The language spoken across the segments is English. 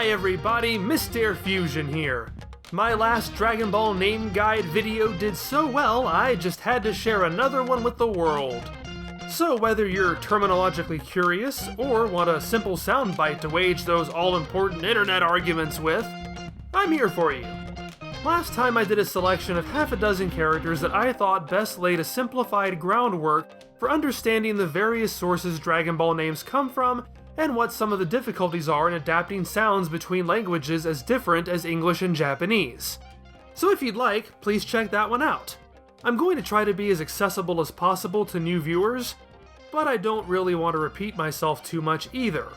Hi everybody, Mr. Fusion here. My last Dragon Ball name guide video did so well, I just had to share another one with the world. So whether you're terminologically curious, or want a simple soundbite to wage those all-important internet arguments with, I'm here for you. Last time I did a selection of half a dozen characters that I thought best laid a simplified groundwork for understanding the various sources Dragon Ball names come from, and what some of the difficulties are in adapting sounds between languages as different as English and Japanese. So if you'd like, please check that one out. I'm going to try to be as accessible as possible to new viewers, but I don't really want to repeat myself too much either.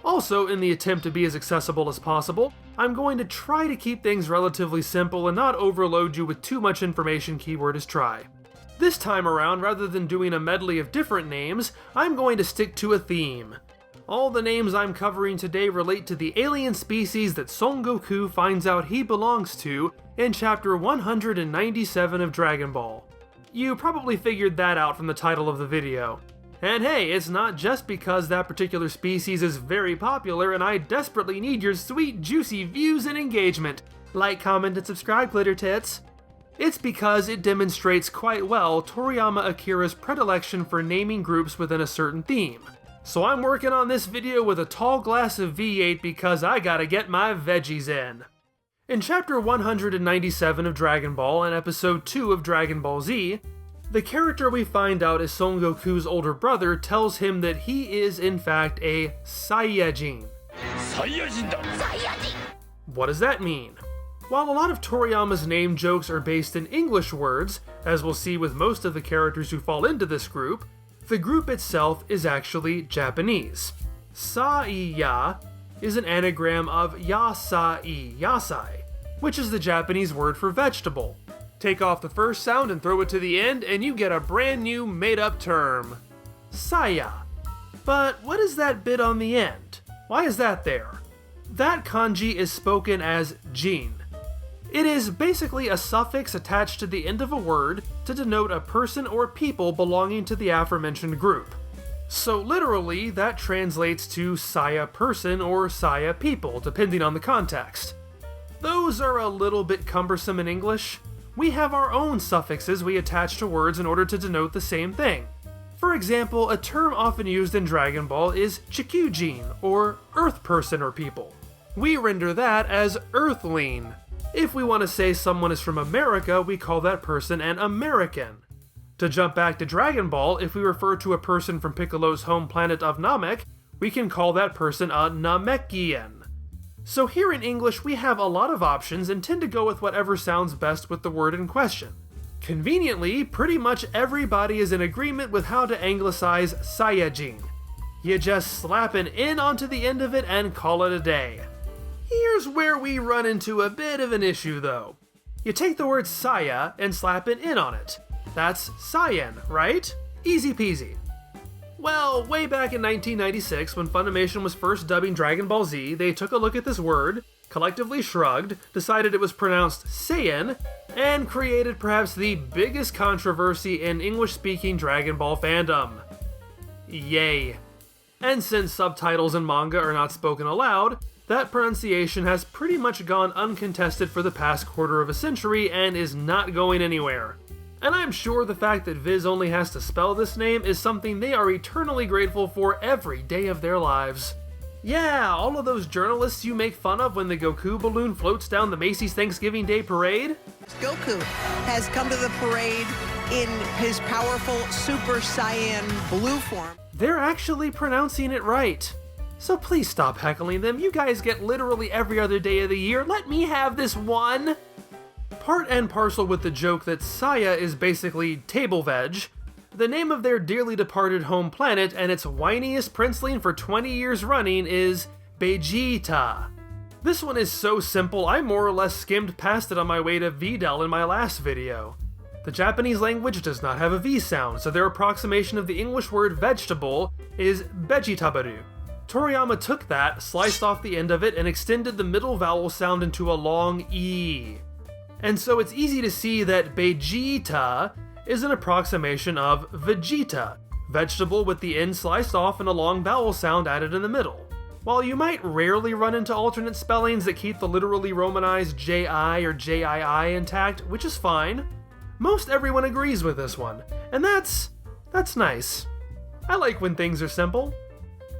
Also, in the attempt to be as accessible as possible, I'm going to try to keep things relatively simple and not overload you with too much information keyword as try. This time around, rather than doing a medley of different names, I'm going to stick to a theme. All the names I'm covering today relate to the alien species that Son Goku finds out he belongs to in Chapter 197 of Dragon Ball. You probably figured that out from the title of the video. And hey, it's not just because that particular species is very popular and I desperately need your sweet, juicy views and engagement. Like, comment, and subscribe, glitter tits. It's because it demonstrates quite well Toriyama Akira's predilection for naming groups within a certain theme. So I'm working on this video with a tall glass of V8 because I gotta get my veggies in. In Chapter 197 of Dragon Ball and Episode 2 of Dragon Ball Z, the character we find out is Son Goku's older brother tells him that he is in fact a Saiya-jin. Saiya-jin. What does that mean? While a lot of Toriyama's name jokes are based in English words, as we'll see with most of the characters who fall into this group, the group itself is actually Japanese. Saiya is an anagram of yasai, which is the Japanese word for vegetable. Take off the first sound and throw it to the end, and you get a brand new made-up term. Saya. But what is that bit on the end? Why is that there? That kanji is spoken as jin. It is basically a suffix attached to the end of a word to denote a person or people belonging to the aforementioned group. So literally, that translates to Saya person or Saya people, depending on the context. Those are a little bit cumbersome in English. We have our own suffixes we attach to words in order to denote the same thing. For example, a term often used in Dragon Ball is Chikyujin, or Earth person or people. We render that as Earthling. If we want to say someone is from America, we call that person an American. To jump back to Dragon Ball, if we refer to a person from Piccolo's home planet of Namek, we can call that person a Namekian. So here in English, we have a lot of options and tend to go with whatever sounds best with the word in question. Conveniently, pretty much everybody is in agreement with how to anglicize Saiya-jin. You just slap an N onto the end of it and call it a day. Here's where we run into a bit of an issue though. You take the word Saya and slap an N on it. That's Saiyan, right? Easy peasy. Well, way back in 1996 when Funimation was first dubbing Dragon Ball Z, they took a look at this word, collectively shrugged, decided it was pronounced Saiyan, and created perhaps the biggest controversy in English-speaking Dragon Ball fandom. Yay. And since subtitles and manga are not spoken aloud, that pronunciation has pretty much gone uncontested for the past quarter of a century and is not going anywhere. And I'm sure the fact that Viz only has to spell this name is something they are eternally grateful for every day of their lives. Yeah, all of those journalists you make fun of when the Goku balloon floats down the Macy's Thanksgiving Day Parade? Goku has come to the parade in his powerful Super Saiyan blue form. They're actually pronouncing it right. So please stop heckling them, you guys get literally every other day of the year, let me have this one! Part and parcel with the joke that Saya is basically table veg, the name of their dearly departed home planet and its whiniest princeling for 20 years running is Bejiita. This one is so simple I more or less skimmed past it on my way to Videl in my last video. The Japanese language does not have a V sound, so their approximation of the English word vegetable is Vegetabaru. Toriyama took that, sliced off the end of it, and extended the middle vowel sound into a long E. And so it's easy to see that Bejiita is an approximation of Vegeta, vegetable with the end sliced off and a long vowel sound added in the middle. While you might rarely run into alternate spellings that keep the literally romanized JI or JII intact, which is fine, most everyone agrees with this one, and that's nice. I like when things are simple.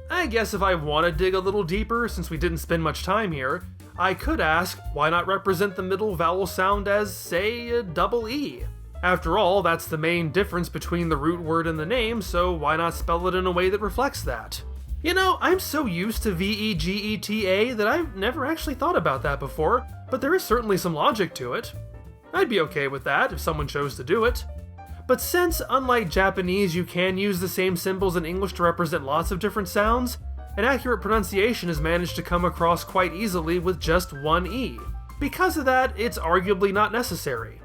I guess if I want to dig a little deeper, since we didn't spend much time here, I could ask, why not represent the middle vowel sound as, say, a double E? After all, that's the main difference between the root word and the name, so why not spell it in a way that reflects that? You know, I'm so used to Vegeta that I've never actually thought about that before, but there is certainly some logic to it. I'd be okay with that if someone chose to do it. But since, unlike Japanese, you can use the same symbols in English to represent lots of different sounds, an accurate pronunciation has managed to come across quite easily with just one E. Because of that, it's arguably not necessary.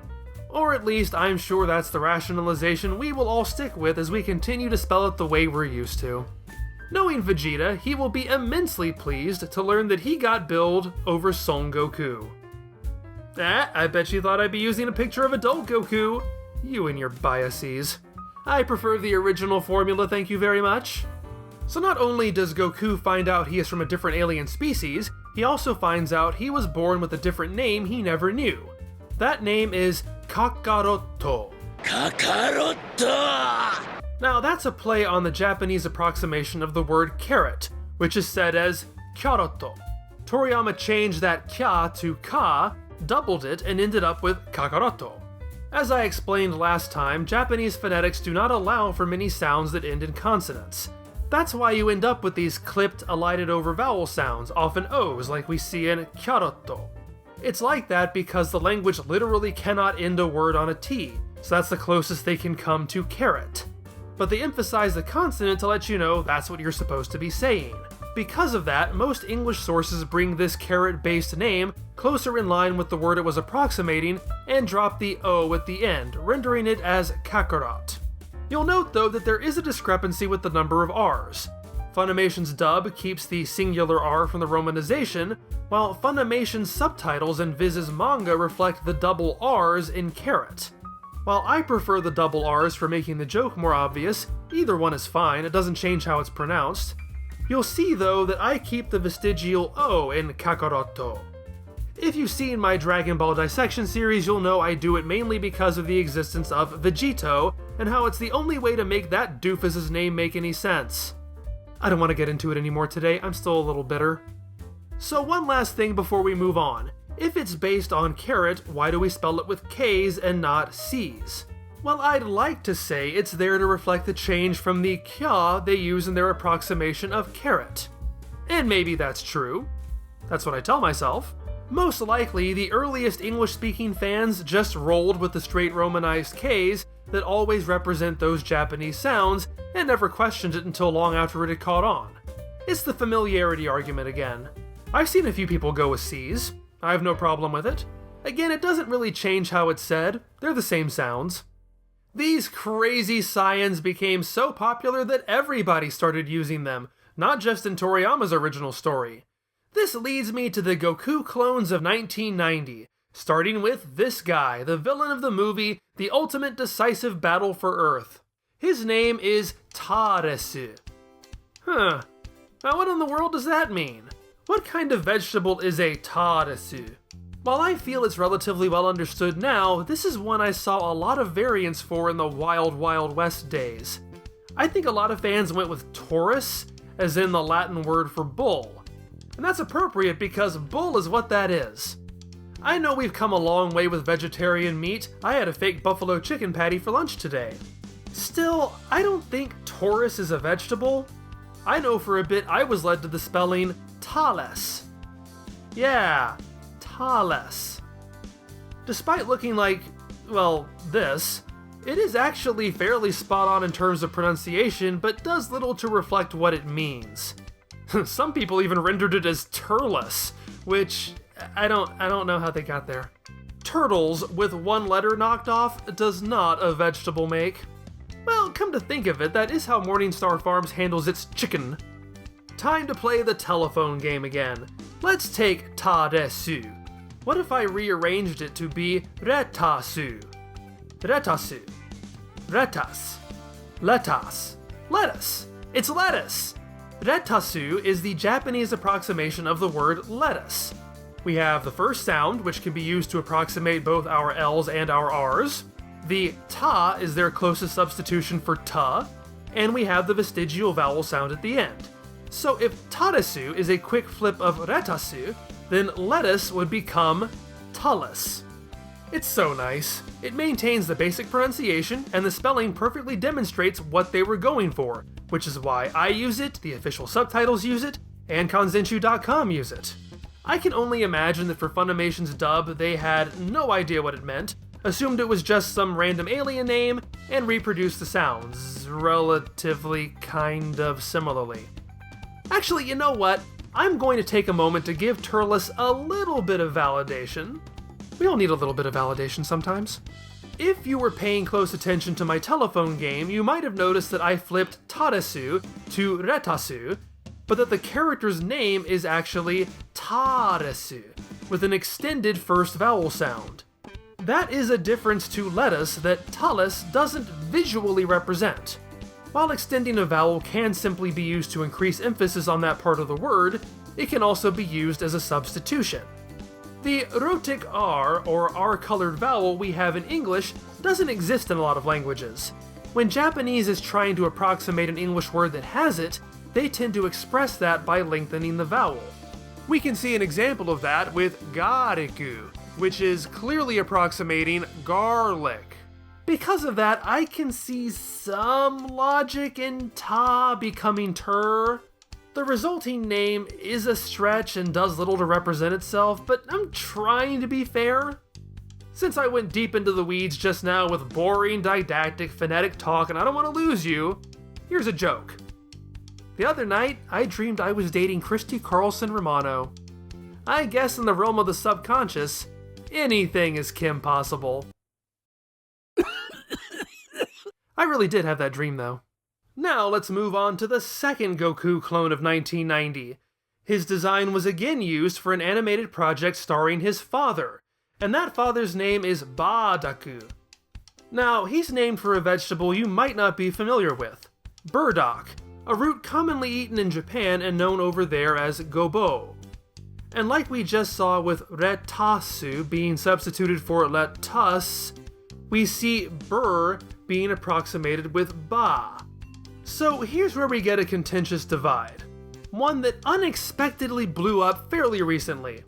Or at least, I'm sure that's the rationalization we will all stick with as we continue to spell it the way we're used to. Knowing Vegeta, he will be immensely pleased to learn that he got billed over Son Goku. I bet you thought I'd be using a picture of adult Goku. You and your biases. I prefer the original formula, thank you very much. So not only does Goku find out he is from a different alien species, he also finds out he was born with a different name he never knew. That name is Kakarotto. Kakarotto! Now that's a play on the Japanese approximation of the word carrot, which is said as Kakarotto. Toriyama changed that kya to ka, doubled it, and ended up with Kakarotto. As I explained last time, Japanese phonetics do not allow for many sounds that end in consonants. That's why you end up with these clipped, elided over vowel sounds, often O's like we see in Kakarotto. It's like that because the language literally cannot end a word on a T, so that's the closest they can come to carrot. But they emphasize the consonant to let you know that's what you're supposed to be saying. Because of that, most English sources bring this carrot-based name closer in line with the word it was approximating and drop the O at the end, rendering it as Kakarot. You'll note though that there is a discrepancy with the number of R's. Funimation's dub keeps the singular R from the romanization, while Funimation's subtitles and Viz's manga reflect the double R's in carrot. While I prefer the double R's for making the joke more obvious, either one is fine, it doesn't change how it's pronounced. You'll see though that I keep the vestigial O in Kakarotto. If you've seen my Dragon Ball dissection series, you'll know I do it mainly because of the existence of Vegito, and how it's the only way to make that doofus's name make any sense. I don't want to get into it anymore today, I'm still a little bitter. So one last thing before we move on. If it's based on carrot, why do we spell it with K's and not C's? Well, I'd like to say it's there to reflect the change from the kya they use in their approximation of carrot. And maybe that's true. That's what I tell myself. Most likely, the earliest English-speaking fans just rolled with the straight romanized K's that always represent those Japanese sounds and never questioned it until long after it had caught on. It's the familiarity argument again. I've seen a few people go with C's. I have no problem with it. Again, it doesn't really change how it's said. They're the same sounds. These crazy Saiyans became so popular that everybody started using them, not just in Toriyama's original story. This leads me to the Goku clones of 1990, starting with this guy, the villain of the movie, The Ultimate Decisive Battle for Earth. His name is Taaresu. Now what in the world does that mean? What kind of vegetable is a Taaresu? While I feel it's relatively well understood now, this is one I saw a lot of variants for in the Wild Wild West days. I think a lot of fans went with Taurus, as in the Latin word for bull. And that's appropriate because bull is what that is. I know we've come a long way with vegetarian meat. I had a fake buffalo chicken patty for lunch today. Still, I don't think Taurus is a vegetable. I know for a bit I was led to the spelling Turles. Yeah, Turles. Despite looking like, well, this, it is actually fairly spot on in terms of pronunciation, but does little to reflect what it means. Some people even rendered it as Turles, which I don't know how they got there. Turtles with one letter knocked off does not a vegetable make. Well, come to think of it, that is how Morningstar Farms handles its chicken. Time to play the telephone game again. Let's take Taaresu. What if I rearranged it to be Retasu? Retasu. Retas. Letas. Lettuce. It's lettuce. Retasu is the Japanese approximation of the word lettuce. We have the first sound, which can be used to approximate both our L's and our R's. The ta is their closest substitution for ta, and we have the vestigial vowel sound at the end. So if Taaresu is a quick flip of Retasu, then lettuce would become Tullece. It's so nice. It maintains the basic pronunciation, and the spelling perfectly demonstrates what they were going for, which is why I use it, the official subtitles use it, and Kanzenshuu.com use it. I can only imagine that for Funimation's dub, they had no idea what it meant, assumed it was just some random alien name, and reproduced the sounds relatively kind of similarly. Actually, you know what? I'm going to take a moment to give Turles a little bit of validation. We all need a little bit of validation sometimes. If you were paying close attention to my telephone game, you might have noticed that I flipped Taaresu to Retasu, but that the character's name is actually Taaresu, with an extended first vowel sound. That is a difference to lettuce that Tullece doesn't visually represent. While extending a vowel can simply be used to increase emphasis on that part of the word, it can also be used as a substitution. The rhotic R, or R-colored vowel we have in English, doesn't exist in a lot of languages. When Japanese is trying to approximate an English word that has it, they tend to express that by lengthening the vowel. We can see an example of that with gareku, which is clearly approximating garlic. Because of that, I can see some logic in ta becoming tur. The resulting name is a stretch and does little to represent itself, but I'm trying to be fair. Since I went deep into the weeds just now with boring, didactic, phonetic talk and I don't want to lose you, here's a joke. The other night, I dreamed I was dating Christy Carlson Romano. I guess in the realm of the subconscious, anything is Kim possible. I really did have that dream, though. Now let's move on to the second Goku clone of 1990. His design was again used for an animated project starring his father, and that father's name is Baadakku. Now, he's named for a vegetable you might not be familiar with, Burdock, a root commonly eaten in Japan and known over there as gobo. And like we just saw with Retasu being substituted for lettuce, we see bur being approximated with ba. So here's where we get a contentious divide, one that unexpectedly blew up fairly recently.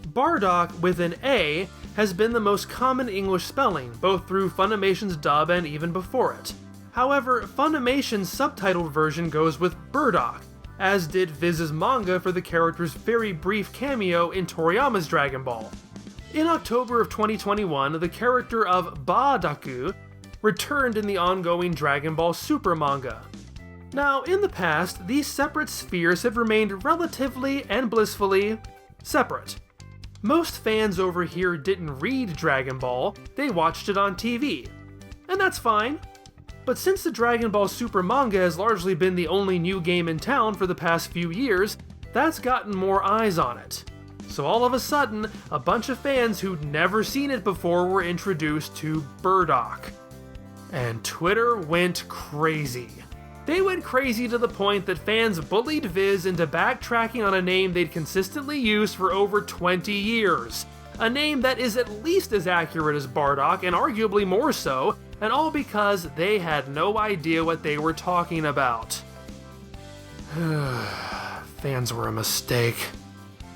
Bardock with an A has been the most common English spelling, both through Funimation's dub and even before it. However, Funimation's subtitled version goes with Burdock, as did Viz's manga for the character's very brief cameo in Toriyama's Dragon Ball. In October of 2021, the character of Baadakku returned in the ongoing Dragon Ball Super manga. Now, in the past, these separate spheres have remained relatively and blissfully separate. Most fans over here didn't read Dragon Ball, they watched it on TV. And that's fine. But since the Dragon Ball Super manga has largely been the only new game in town for the past few years, that's gotten more eyes on it. So all of a sudden, a bunch of fans who'd never seen it before were introduced to Burdock. And Twitter went crazy. They went crazy to the point that fans bullied Viz into backtracking on a name they'd consistently used for over 20 years. A name that is at least as accurate as Bardock, and arguably more so, and all because they had no idea what they were talking about. Fans were a mistake.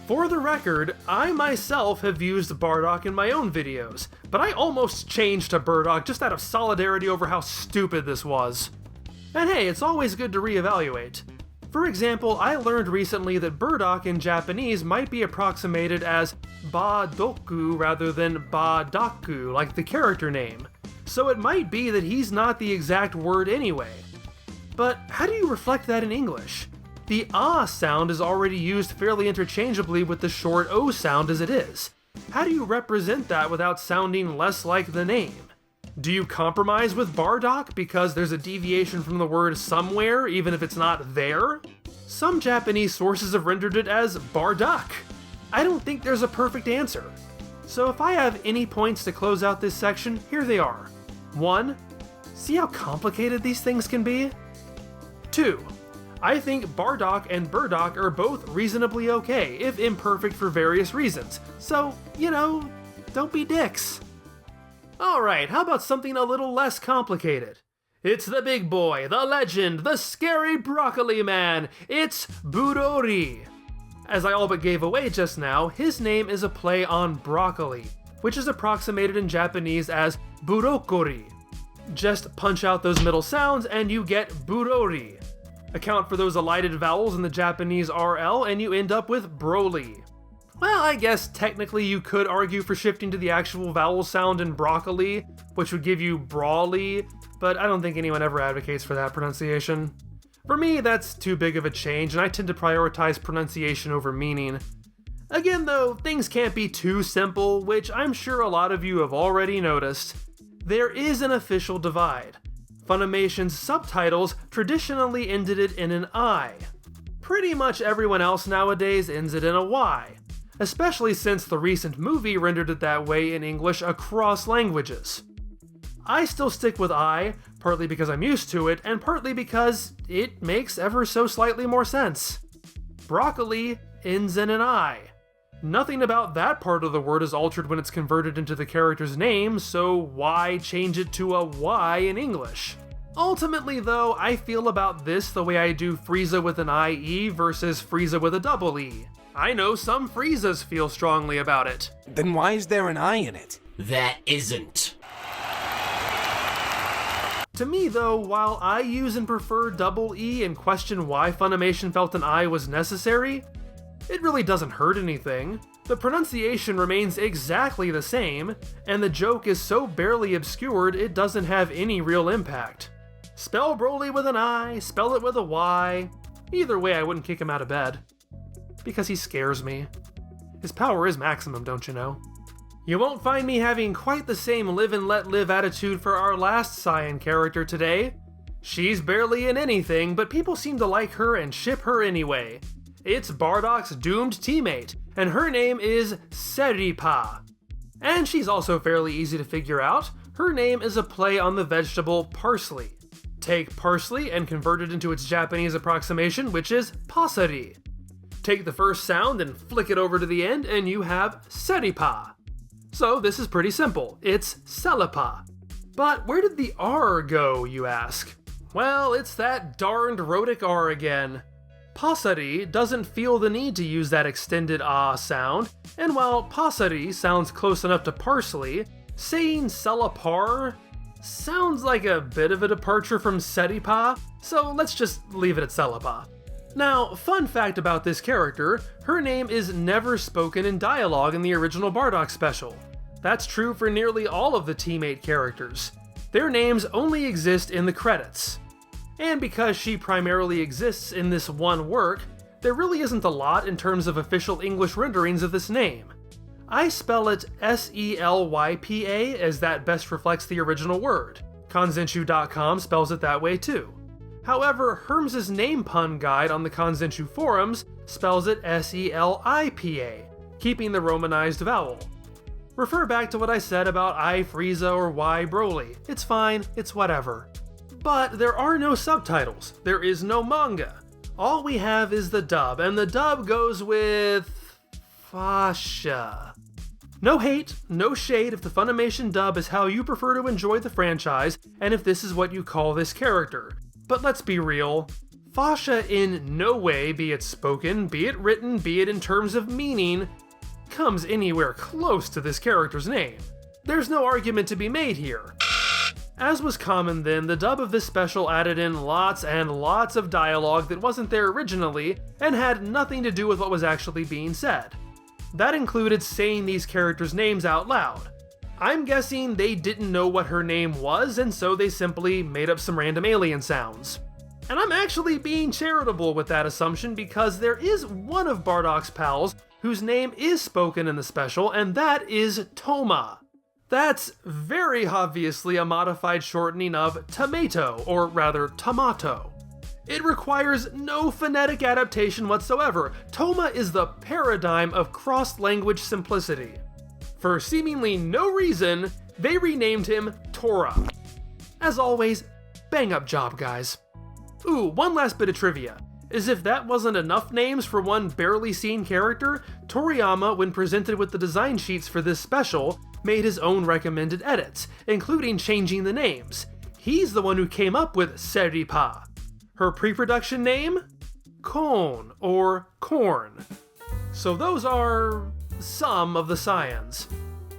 For the record, I myself have used Bardock in my own videos, but I almost changed to Burdock just out of solidarity over how stupid this was. And hey, it's always good to reevaluate. For example, I learned recently that Burdock in Japanese might be approximated as Baadakku rather than Baadakku, like the character name. So it might be that he's not the exact word anyway. But how do you reflect that in English? The ah sound is already used fairly interchangeably with the short o sound as it is. How do you represent that without sounding less like the name? Do you compromise with Bardock because there's a deviation from the word somewhere, even if it's not there? Some Japanese sources have rendered it as Bardock. I don't think there's a perfect answer. So if I have any points to close out this section, here they are. 1. See how complicated these things can be? 2. I think Bardock and Burdock are both reasonably okay, if imperfect for various reasons. So, don't be dicks. Alright, how about something a little less complicated? It's the big boy, the legend, the scary broccoli man. It's Burorii. As I all but gave away just now, his name is a play on broccoli, which is approximated in Japanese as Burokkori. Just punch out those middle sounds and you get Burorii. Account for those elided vowels in the Japanese RL and you end up with Broli. Well, I guess technically you could argue for shifting to the actual vowel sound in broccoli, which would give you Broli, but I don't think anyone ever advocates for that pronunciation. For me, that's too big of a change, and I tend to prioritize pronunciation over meaning. Again though, things can't be too simple, which I'm sure a lot of you have already noticed. There is an official divide. Funimation's subtitles traditionally ended it in an I. Pretty much everyone else nowadays ends it in a Y, especially since the recent movie rendered it that way in English across languages. I still stick with I, partly because I'm used to it, and partly because it makes ever so slightly more sense. Broccoli ends in an I. Nothing about that part of the word is altered when it's converted into the character's name, so why change it to a Y in English? Ultimately though, I feel about this the way I do Frieza with an IE versus Frieza with a double E. I know some Friezas feel strongly about it. Then why is there an I in it? That isn't. To me though, while I use and prefer double E and question why Funimation felt an I was necessary, it really doesn't hurt anything. The pronunciation remains exactly the same, and the joke is so barely obscured it doesn't have any real impact. Spell Broli with an I, spell it with a Y. Either way, I wouldn't kick him out of bed. Because he scares me. His power is maximum, don't you know? You won't find me having quite the same live and let live attitude for our last Saiyan character today. She's barely in anything, but people seem to like her and ship her anyway. It's Bardock's doomed teammate, and her name is Seripa. And she's also fairly easy to figure out. Her name is a play on the vegetable parsley. Take parsley and convert it into its Japanese approximation, which is pasari. Take the first sound and flick it over to the end, and you have Seripa. So this is pretty simple. It's Selypa. But where did the R go, you ask? Well, it's that darned rhotic R again. Pasari doesn't feel the need to use that extended ah sound, and while pasari sounds close enough to parsley, saying Selypar sounds like a bit of a departure from Seripa, so let's just leave it at Selypa. Now, fun fact about this character, her name is never spoken in dialogue in the original Bardock special. That's true for nearly all of the teammate characters. Their names only exist in the credits. And because she primarily exists in this one work, there really isn't a lot in terms of official English renderings of this name. I spell it Selypa as that best reflects the original word. Kanzenshu.com spells it that way too. However, Herms's name pun guide on the Kanzenshu forums spells it Selipa, keeping the romanized vowel. Refer back to what I said about I Frieza or Y Broli. It's fine, it's whatever. But there are no subtitles, there is no manga. All we have is the dub, and the dub goes with Fasha. No hate, no shade if the Funimation dub is how you prefer to enjoy the franchise, and if this is what you call this character. But let's be real, Fasha in no way, be it spoken, be it written, be it in terms of meaning, comes anywhere close to this character's name. There's no argument to be made here. As was common then, the dub of this special added in lots and lots of dialogue that wasn't there originally, and had nothing to do with what was actually being said. That included saying these characters' names out loud. I'm guessing they didn't know what her name was, and so they simply made up some random alien sounds. And I'm actually being charitable with that assumption because there is one of Bardock's pals whose name is spoken in the special, and that is Toma. That's very obviously a modified shortening of tomato, or rather tomato. It requires no phonetic adaptation whatsoever. Toma is the paradigm of cross-language simplicity. For seemingly no reason, they renamed him Tora. As always, bang up job, guys. Ooh, one last bit of trivia. As if that wasn't enough names for one barely seen character, Toriyama, when presented with the design sheets for this special, made his own recommended edits, including changing the names. He's the one who came up with Seripa. Her pre-production name? Kon, or Corn. So those are some of the Saiyans.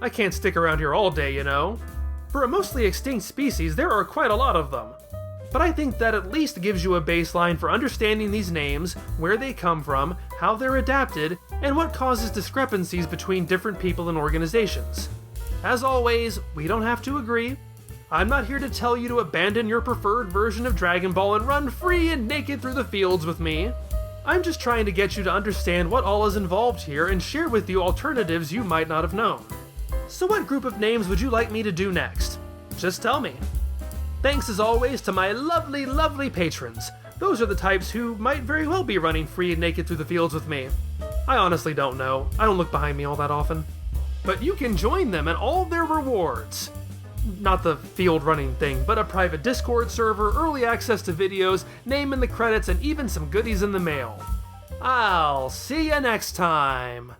I can't stick around here all day, you know. For a mostly extinct species, there are quite a lot of them. But I think that at least gives you a baseline for understanding these names, where they come from, how they're adapted, and what causes discrepancies between different people and organizations. As always, we don't have to agree. I'm not here to tell you to abandon your preferred version of Dragon Ball and run free and naked through the fields with me. I'm just trying to get you to understand what all is involved here and share with you alternatives you might not have known. So what group of names would you like me to do next? Just tell me. Thanks as always to my lovely, lovely patrons. Those are the types who might very well be running free and naked through the fields with me. I honestly don't know. I don't look behind me all that often. But you can join them and all their rewards. Not the field running thing, but a private Discord server, early access to videos, name in the credits, and even some goodies in the mail. I'll see you next time.